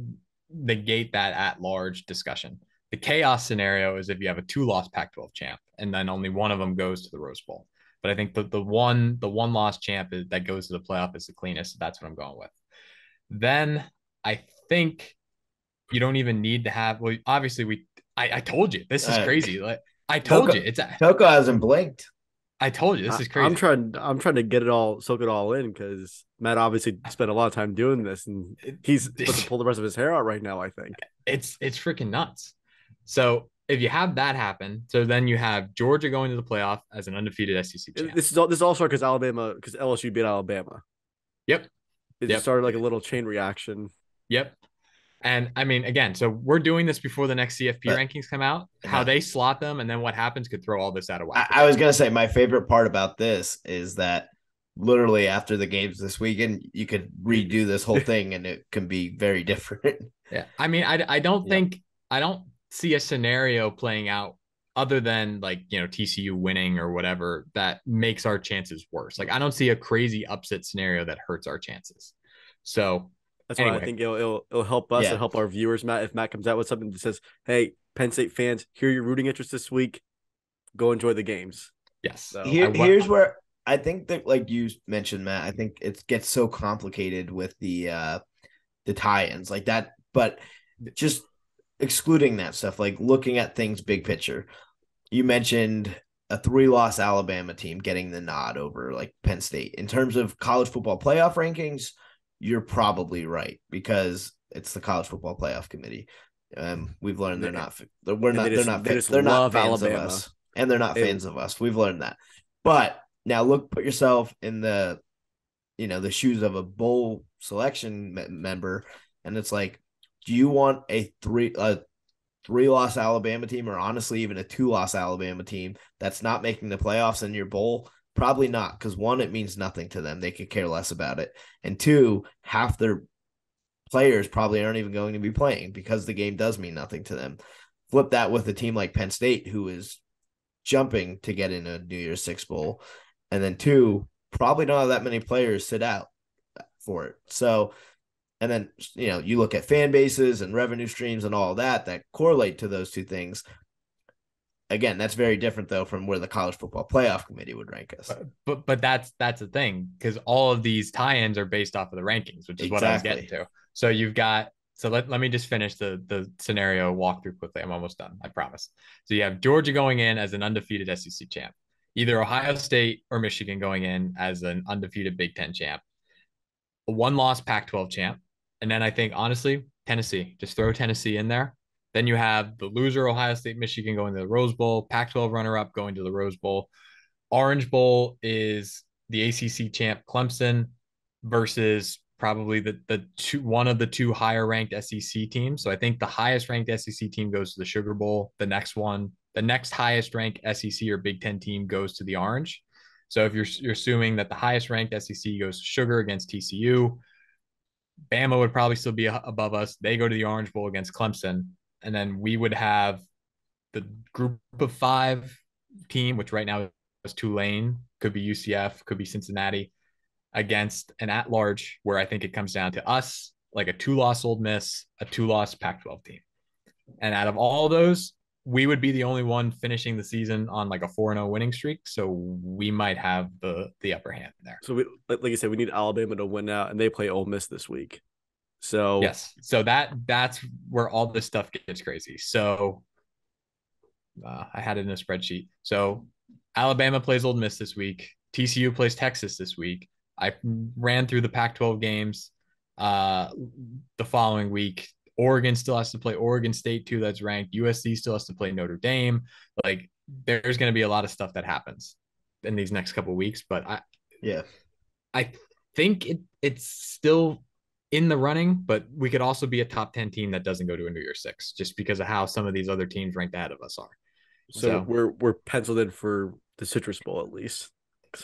negate that at-large discussion. The chaos scenario is if you have a 2-loss Pac-12 champ and then only one of them goes to the Rose Bowl. But I think the one-loss champ that goes to the playoff is the cleanest. So that's what I'm going with. Then I think you don't even need to have. Well, obviously I told you this is crazy. Like I told you it's Coco hasn't blinked. I told you this is crazy. I'm trying to get it all, soak it all in because Matt obviously spent a lot of time doing this, and he's supposed to pull the rest of his hair out right now. I think it's freaking nuts. So if you have that happen, so then you have Georgia going to the playoff as an undefeated SEC champ. This all started because LSU beat Alabama. Yep. It just started like a little chain reaction. Yep. And I mean, again, so we're doing this before the next CFP rankings come out. How they slot them and then what happens could throw all this out of whack. I was going to say my favorite part about this is that literally after the games this weekend, you could redo this whole thing and it can be very different. Yeah. I mean, I don't see a scenario playing out other than like, TCU winning or whatever that makes our chances worse. Like I don't see a crazy upset scenario that hurts our chances. So that's why I think it'll help us and help our viewers, Matt. If Matt comes out with something that says, "Hey, Penn State fans, here are your rooting interests this week. Go enjoy the games." Yes. So, here's where I think that, like you mentioned, Matt, I think it gets so complicated with the tie-ins like that. But just excluding that stuff, like looking at things big picture, you mentioned a 3-loss Alabama team getting the nod over like Penn State in terms of college football playoff rankings. You're probably right because it's the college football playoff committee. We've learned they're not fans of us, and they're not fans of us. We've learned that. But now put yourself in the shoes of a bowl selection member, and it's like do you want a three-loss Alabama team, or honestly even a 2-loss Alabama team that's not making the playoffs in your bowl? Probably not, because one, it means nothing to them. They could care less about it. And two, half their players probably aren't even going to be playing because the game does mean nothing to them. Flip that with a team like Penn State, who is jumping to get in a New Year's Six bowl. And then two, probably don't have that many players sit out for it. So, and then, you look at fan bases and revenue streams and all that correlate to those two things. Again, that's very different though from where the College Football Playoff Committee would rank us. But that's the thing, because all of these tie-ins are based off of the rankings, which is what I was getting to. So you've got let me just finish the scenario walkthrough quickly. I'm almost done, I promise. So you have Georgia going in as an undefeated SEC champ, either Ohio State or Michigan going in as an undefeated Big Ten champ, a one-loss Pac-12 champ, and then I think honestly Tennessee. Just throw Tennessee in there. Then you have the loser, Ohio State, Michigan, going to the Rose Bowl, Pac-12 runner-up going to the Rose Bowl. Orange Bowl is the ACC champ Clemson versus probably one of the two higher ranked SEC teams. So I think the highest ranked SEC team goes to the Sugar Bowl. The next highest ranked SEC or Big Ten team goes to the Orange. So if you're assuming that the highest ranked SEC goes to Sugar against TCU, Bama would probably still be above us. They go to the Orange Bowl against Clemson. And then we would have the group of 5 team, which right now is Tulane, could be UCF, could be Cincinnati, against an at-large, where I think it comes down to us, like a 2-loss Ole Miss, a 2-loss Pac-12 team. And out of all those, we would be the only one finishing the season on like a 4-0 winning streak. So we might have the upper hand there. So we, like you said, we need Alabama to win out, and they play Ole Miss this week. So yes, so that's where all this stuff gets crazy. So I had it in a spreadsheet. So Alabama plays Ole Miss this week. TCU plays Texas this week. I ran through the Pac-12 games the following week. Oregon still has to play Oregon State too. That's ranked. USC still has to play Notre Dame. Like there's going to be a lot of stuff that happens in these next couple of weeks. But I think it's still in the running, but we could also be a top 10 team that doesn't go to a New Year's Six just because of how some of these other teams ranked ahead of us are. So we're penciled in for the Citrus Bowl at least.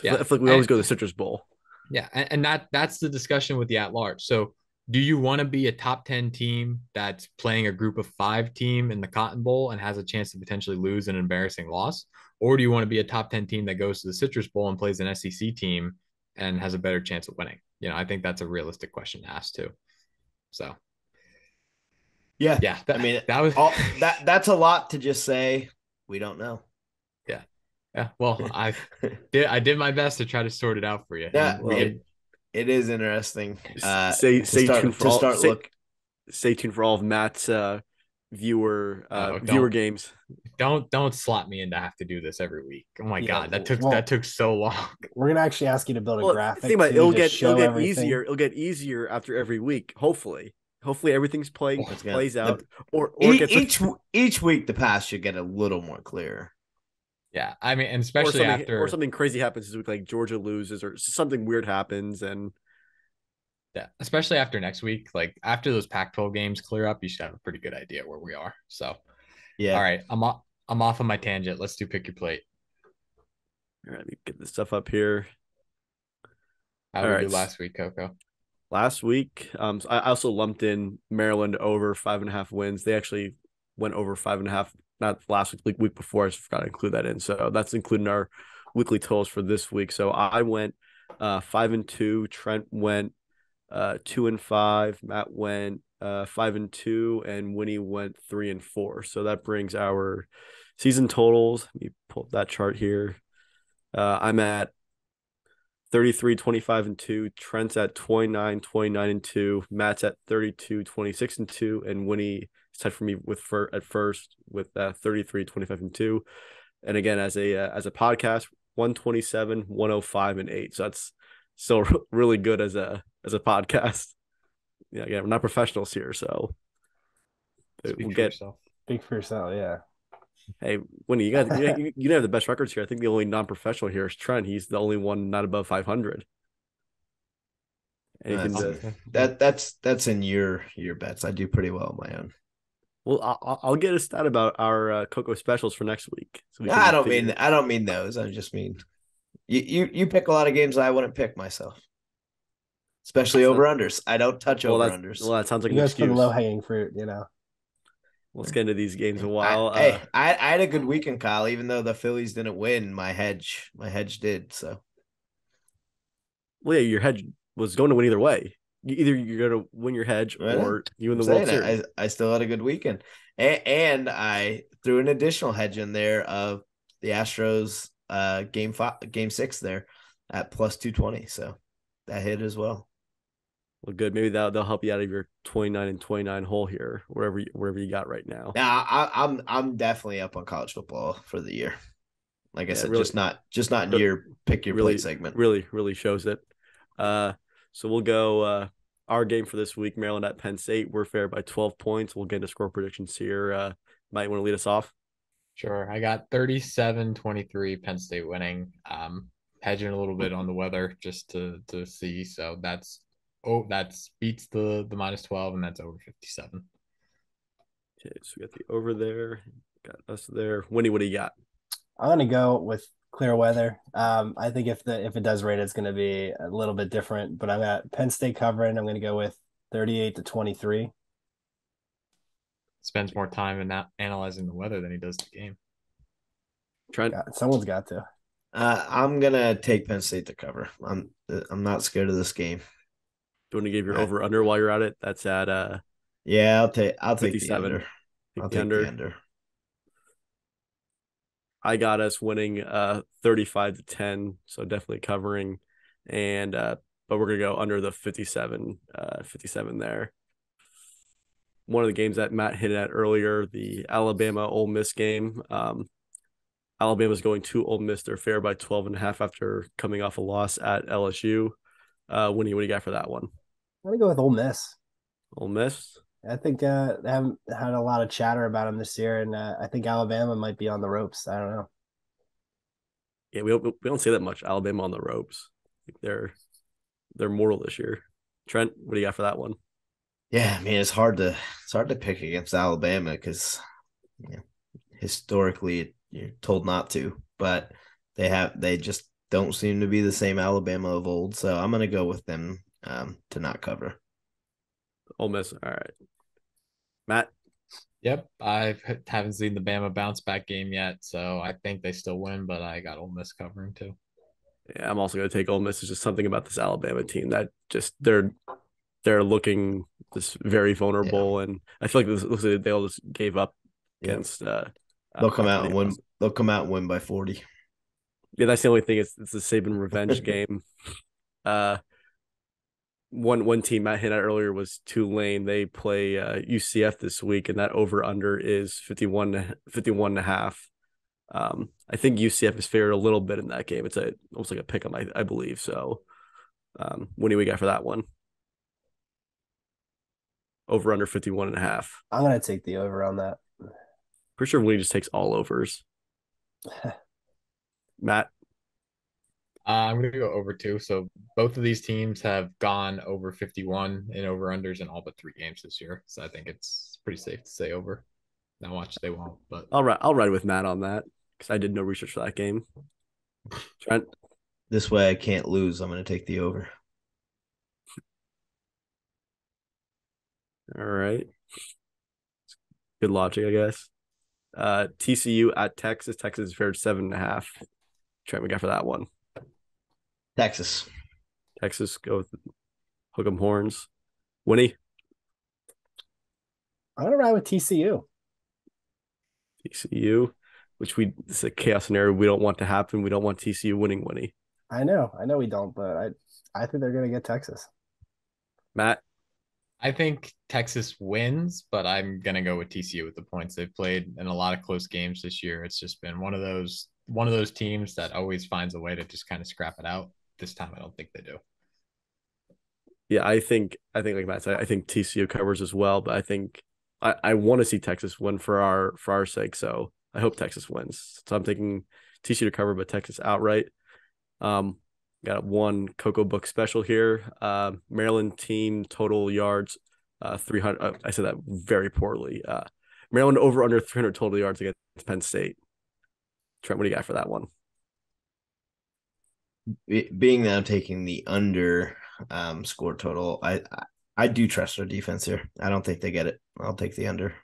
Yeah. I feel like we always go to the Citrus Bowl. Yeah, and that's the discussion with the at-large. So do you want to be a top 10 team that's playing a group of 5 team in the Cotton Bowl and has a chance to potentially lose an embarrassing loss? Or do you want to be a top 10 team that goes to the Citrus Bowl and plays an SEC team and has a better chance of winning? I think that's a realistic question to ask too. So yeah. That was that's a lot to just say we don't know. Yeah. Well, I did my best to try to sort it out for you. Yeah, it is interesting. Stay tuned for all of Matt's viewer games. Don't slap me in to have to do this every week. Oh my God, that took so long. We're gonna actually ask you to build a graphic. Think about it, it'll get easier. It'll get easier after every week. Hopefully everything's plays out. Or each week the path should get a little more clear. Yeah, I mean, and especially after something crazy happens this week, like Georgia loses or something weird happens, and especially after next week, like after those Pac-12 games clear up, you should have a pretty good idea where we are. So, yeah. All right, I'm off on my tangent. Let's do pick your plate. All right, let me get this stuff up here. How did we do last week, Coco? Last week, so I also lumped in Maryland over 5.5 wins. They actually went over 5.5. Not last week before. I forgot to include that in. So that's including our weekly totals for this week. So I went 5-2. Trent went 2-5. Matt went 5-2, and Winnie went 3-4. So that brings our season totals. Let me pull up that chart here. I'm at 33, 25-2. Trent's at 29, 29-2. Matt's at 32, 26-2, and Winnie tied for me at first with 33, 25-2. And again, as a podcast, 127, 105-8. So that's still really good as a podcast. Yeah, again, we're not professionals here, so we'll get speak for yourself. Yeah. Hey, Winnie, you have the best records here. I think the only non-professional here is Trent. He's the only one not above 500. Anything that's in your bets. I do pretty well on my own. Well, I'll get a stat about our Coco specials for next week. So I don't mean those. I just mean you pick a lot of games I wouldn't pick myself, especially over unders. I don't touch over unders. Well, that sounds like you an guys excuse. For the low hanging fruit, Let's get into these games a while. I had a good weekend, Kyle. Even though the Phillies didn't win, my hedge did. So, well, yeah, your hedge was going to win either way. Either you're going to win your hedge or you win the World Series. I still had a good weekend, and I threw an additional hedge in there of the Astros game 6 there at plus 220. So that hit as well. Well, good. Maybe they'll help you out of your 29 and 29 hole here, wherever you got right now. Yeah, I'm definitely up on college football for the year. Like I said, really, just not in your pick your play segment. Really shows it. So we'll go our game for this week, Maryland at Penn State. We're fair by 12 points. We'll get into score predictions here. Might want to lead us off. Sure. I got 37-23 Penn State winning. Hedging a little bit on the weather just to see. So that's beats the minus 12, and that's over 57. Okay, so we got the over there. Got us there. Winnie, what do you got? I'm gonna go with clear weather. I think if it does rain, it's gonna be a little bit different. But I'm at Penn State covering. I'm gonna go with 38-23. Spends more time in analyzing the weather than he does the game. Trent, someone's got to. I'm gonna take Penn State to cover. I'm not scared of this game. Do you want to give your over under while you're at it? That's at yeah, I'll take the under. I'll take the under. I got us winning 35-10, so definitely covering, and but we're gonna go under the 57 there. One of the games that Matt hit at earlier, the Alabama Ole Miss game. Alabama's going to Ole Miss. They're fair by 12.5 after coming off a loss at LSU. Winnie, what do you got for that one? I'm gonna go with Ole Miss. Ole Miss. I think they haven't had a lot of chatter about them this year, and I think Alabama might be on the ropes. I don't know. Yeah, we don't say that much. Alabama on the ropes. They're mortal this year. Trent, what do you got for that one? Yeah, I mean it's hard to pick against Alabama because historically you're told not to, but they just don't seem to be the same Alabama of old. So I'm gonna go with them to not cover. Ole Miss. All right. Matt? Yep. I haven't seen the Bama bounce back game yet, so I think they still win, but I got Ole Miss covering too. Yeah, I'm also going to take Ole Miss. It's just something about this Alabama team that just they're looking just very vulnerable, and I feel like this looks like they all just gave up against. They'll come out and win. They'll come out and win by 40. Yeah, that's the only thing. It's the Saban revenge game. One team Matt hit at earlier was Tulane. They play UCF this week, and that over under is 51.5. I think UCF is favored a little bit in that game. It's almost like a pick 'em, I believe. So, what do we got for that one? Over under 51.5. I'm gonna take the over on that. Pretty sure Winnie just takes all overs. Matt? I'm going to go over 2. So both of these teams have gone over 51 in over-unders in all but 3 games this year. So I think it's pretty safe to say over. Now watch, they won't. But I'll ride with Matt on that because I did no research for that game. Trent? This way I can't lose. I'm going to take the over. All right. Good logic, I guess. TCU at Texas. Texas is fared 7.5. Trent, we got for that one. Texas, go with hook 'em horns. Winnie? I'm going to ride with TCU. TCU, which it's a chaos scenario we don't want to happen. We don't want TCU winning, Winnie. I know we don't, but I think they're going to get Texas. Matt? I think Texas wins, but I'm going to go with TCU with the points. They've played in a lot of close games this year. It's just been one of those teams that always finds a way to just kind of scrap it out. This time, I don't think they do. Yeah, I think like Matt said, I think TCU covers as well, but I think I want to see Texas win for our sake. So I hope Texas wins. So I'm taking TCU to cover, but Texas outright. Got got one Cocoa Book special here. Maryland team total yards, 300. I said that very poorly. Maryland over under 300 total yards against Penn State. Trent, what do you got for that one? Being that I'm taking the under score total, I do trust our defense here. I don't think they get it. I'll take the under.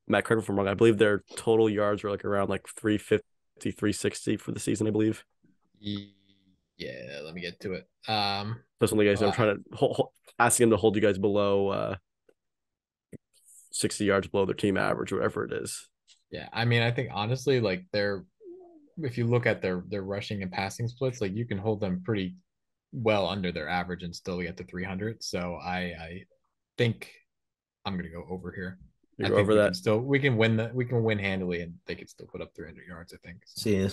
Matt, correct me if I'm wrong. I believe their total yards were like around like 350, 360 for the season, I believe. Yeah, let me get to it. That's one of the guys I'm trying to asking them to hold you guys below 60 yards below their team average, whatever it is. Yeah, I mean, I think honestly, like if you look at their rushing and passing splits, like you can hold them pretty well under their average and still get to 300. So I think I'm gonna go over here. I think we can win handily, and they can still put up 300 yards. I think. So. See,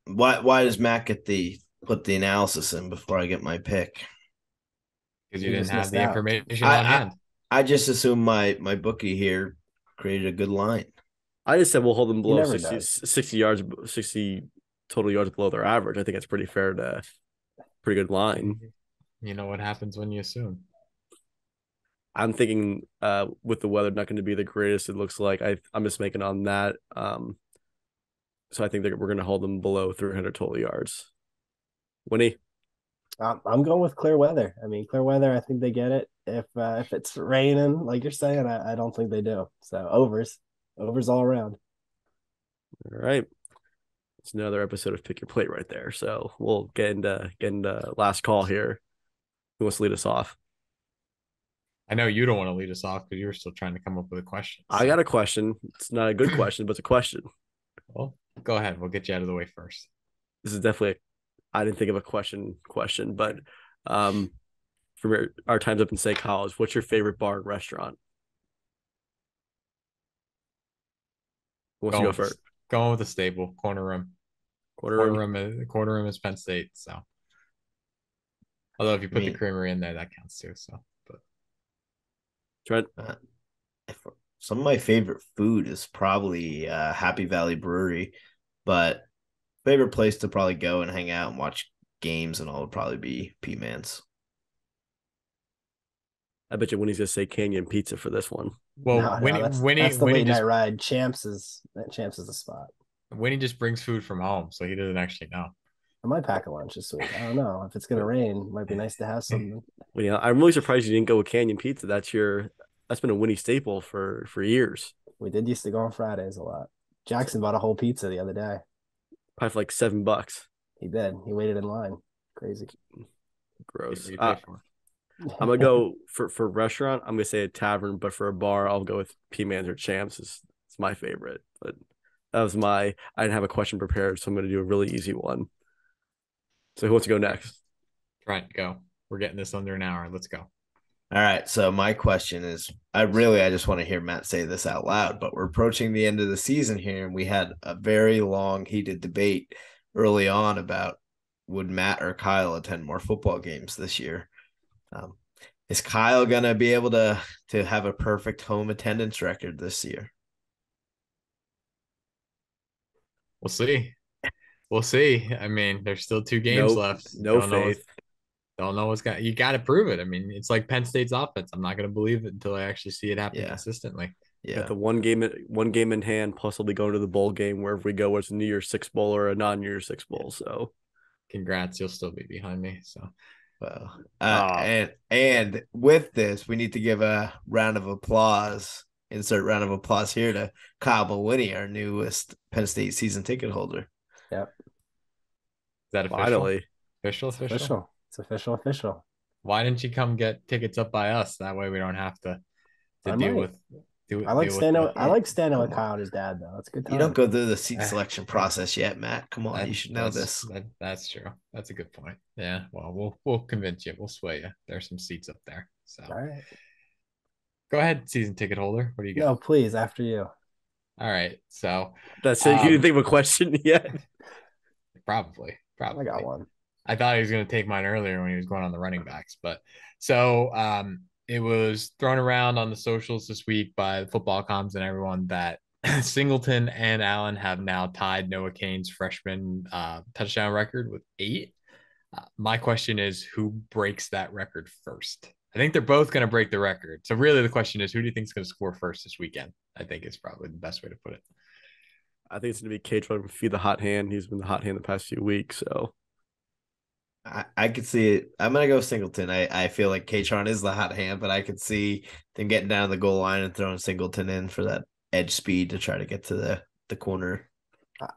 why does Matt put the analysis in before I get my pick? Because you didn't have the information on hand. I just assumed my bookie here created a good line. I just said we'll hold them below 60 yards, 60 total yards below their average. I think it's pretty fair to pretty good line. You know what happens when you assume. I'm thinking with the weather not going to be the greatest, it looks like. I'm just making on that. So I think that we're going to hold them below 300 total yards. Winnie? I'm going with clear weather. I mean, clear weather, I think they get it. If it's raining, like you're saying, I don't think they do. So overs all around. All right. It's another episode of Pick Your Plate right there. So we'll get into last call here. Who wants to lead us off? I know you don't want to lead us off because you're still trying to come up with a question. So. I got a question. It's not a good question, but it's a question. Well, go ahead. We'll get you out of the way first. This is definitely I didn't think of a question, but from our times up in State College, what's your favorite bar and restaurant? Who wants to go first? Going with the staple, corner room. Corner room is Penn State. So, although if you put the creamery in there, that counts too. So, but Trent, some of my favorite food is probably Happy Valley Brewery, but favorite place to probably go and hang out and watch games and all would probably be P-Man's. I bet you Winnie's gonna say Canyon Pizza for this one. Well, that's the late night ride. Champs is the spot. Winnie just brings food from home, so he doesn't actually know. I might pack a lunch this week. I don't know. If it's gonna rain, it might be nice to have something. Well, yeah, I'm really surprised you didn't go with Canyon Pizza. That's been a Winnie staple for years. We did used to go on Fridays a lot. Jackson bought a whole pizza the other day. Probably for like $7. He did. He waited in line. Crazy. Gross. I'm gonna go for restaurant. I'm gonna say a tavern, but for a bar, I'll go with P-Man's or Champs. It's my favorite. But that was I didn't have a question prepared, so I'm gonna do a really easy one. So who wants to go next? Right, go. We're getting this under an hour. Let's go. All right. So my question is, I just want to hear Matt say this out loud, but we're approaching the end of the season here, and we had a very long, heated debate early on about would Matt or Kyle attend more football games this year. Is Kyle gonna be able to have a perfect home attendance record this year? We'll see. I mean, there's still 2 games left. No faith. Don't know you got to prove it. I mean, it's like Penn State's offense. I'm not going to believe it until I actually see it happen consistently. Yeah. Got the one game in hand, possibly going to the bowl game wherever we go, whether it's a New Year's Six bowl or a non-New Year's Six bowl. So, congrats, you'll still be behind me. So, well, and with this, we need to give a round of applause. Insert round of applause here to Kyle Mawhinney, our newest Penn State season ticket holder. Yep. Is that official? Finally. Official. It's official. Why didn't you come get tickets up by us? That way we don't have to deal with. I like standing with Kyle and his dad though. It's good time. You don't go through the seat selection process yet, Matt. Come on, you should know this. That's true. That's a good point. Yeah. Well, we'll convince you. We'll sway you. There's some seats up there. So. All right. Go ahead, season ticket holder. What do you got? No, please, after you. All right. So that's it. You didn't think of a question yet? Probably. I got one. I thought he was going to take mine earlier when he was going on the running backs, but so it was thrown around on the socials this week by the football comms and everyone that Singleton and Allen have now tied Noah Cain's freshman touchdown record with 8. My question is, who breaks that record first? I think they're both going to break the record. So really the question is, who do you think is going to score first this weekend? I think is probably the best way to put it. I think it's going to be K-Tron feed the hot hand. He's been the hot hand the past few weeks. So I could see it. I'm going to go Singleton. I feel like K-Tron is the hot hand, but I could see them getting down the goal line and throwing Singleton in for that edge speed to try to get to the corner.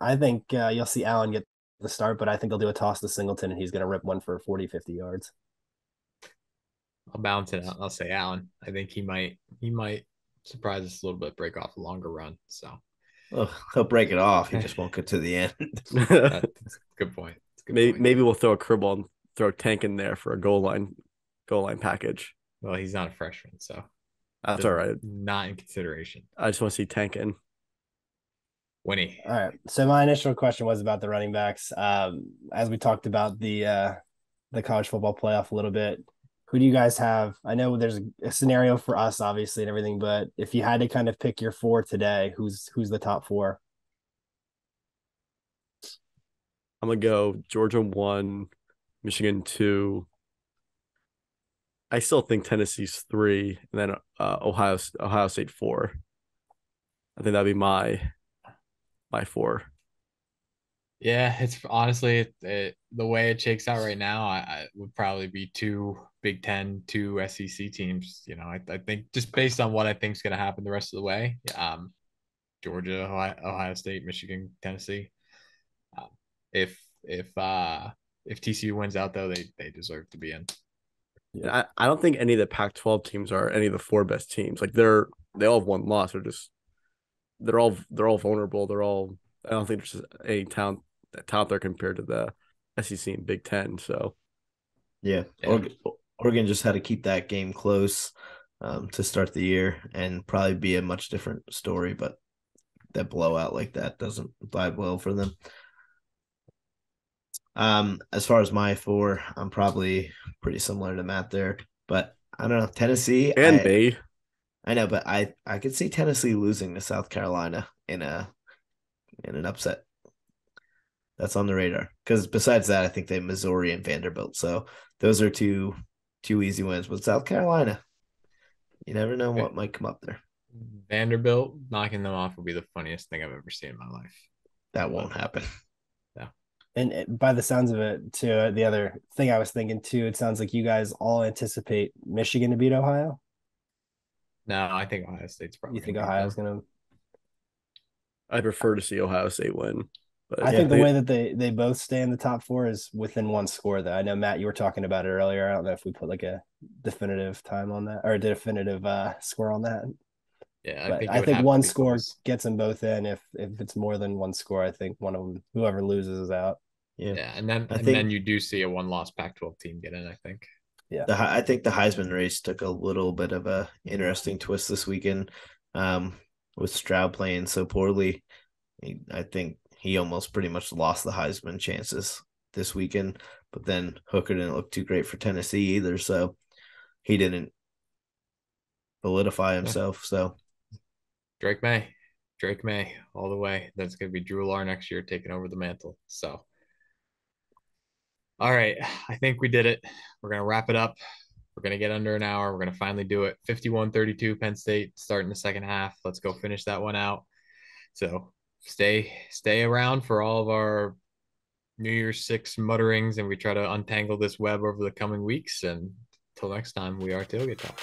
I think you'll see Allen get the start, but I think they'll do a toss to Singleton and he's going to rip one for 40, 50 yards. I'll balance it out. I'll say Allen. I think he might surprise us a little bit, break off a longer run. So he'll break it off. He just won't get to the end. That's a good point. Maybe we'll throw a curveball and throw a Tank in there for a goal line package. Well, he's not a freshman, so that's all right. Not in consideration. I just want to see Tank in. Winnie. All right. So my initial question was about the running backs. As we talked about the college football playoff a little bit, who do you guys have? I know there's a scenario for us, obviously, and everything, but if you had to kind of pick your four today, who's the top four? I'm gonna go Georgia 1, Michigan 2. I still think Tennessee's 3, and then Ohio State 4. I think that'd be my 4. Yeah, it's honestly the way it shakes out right now. I would probably be 2 Big Ten, 2 SEC teams. You know, I think just based on what I think is going to happen the rest of the way. Georgia, Ohio State, Michigan, Tennessee. If TCU wins out though, they deserve to be in. Yeah, I don't think any of the Pac-12 teams are any of the 4 best teams. Like they all have one loss. They're all vulnerable. I don't think there's any talent there compared to the SEC and Big Ten. So yeah. Oregon just had to keep that game close to start the year and probably be a much different story, but that blowout like that doesn't vibe well for them. As far as my 4, I'm probably pretty similar to Matt there, but I don't know. Tennessee and Bay. I know, but I could see Tennessee losing to South Carolina in an upset. That's on the radar. Because besides that, I think they have Missouri and Vanderbilt. So those are two easy wins. But South Carolina, you never know what might come up there. Vanderbilt knocking them off would be the funniest thing I've ever seen in my life. That won't happen. Yeah. And by the sounds of it, too, the other thing I was thinking too, it sounds like you guys all anticipate Michigan to beat Ohio. No, I think Ohio State's probably. You think Ohio's going to? I prefer to see Ohio State win. But I think the way that they both stay in the top 4 is within one score, though. I know, Matt, you were talking about it earlier. I don't know if we put like a definitive time on that or a definitive score on that. Yeah, I think one score gets them both in. If it's more than one score, I think one of them, whoever loses, is out. Yeah, and then you do see a 1-loss Pac-12 team get in, I think. Yeah, I think the Heisman race took a little bit of a interesting twist this weekend, with Stroud playing so poorly. I think he almost pretty much lost the Heisman chances this weekend. But then Hooker didn't look too great for Tennessee either, so he didn't solidify himself. So Drake May, all the way. That's going to be Drew Lar next year taking over the mantle. So. All right, I think we did it. We're going to wrap it up. We're going to get under an hour. We're going to finally do it. 51-32 Penn State starting the second half. Let's go finish that one out. So stay around for all of our New Year's 6 mutterings, and we try to untangle this web over the coming weeks. And until next time, we are Tailgate Talk.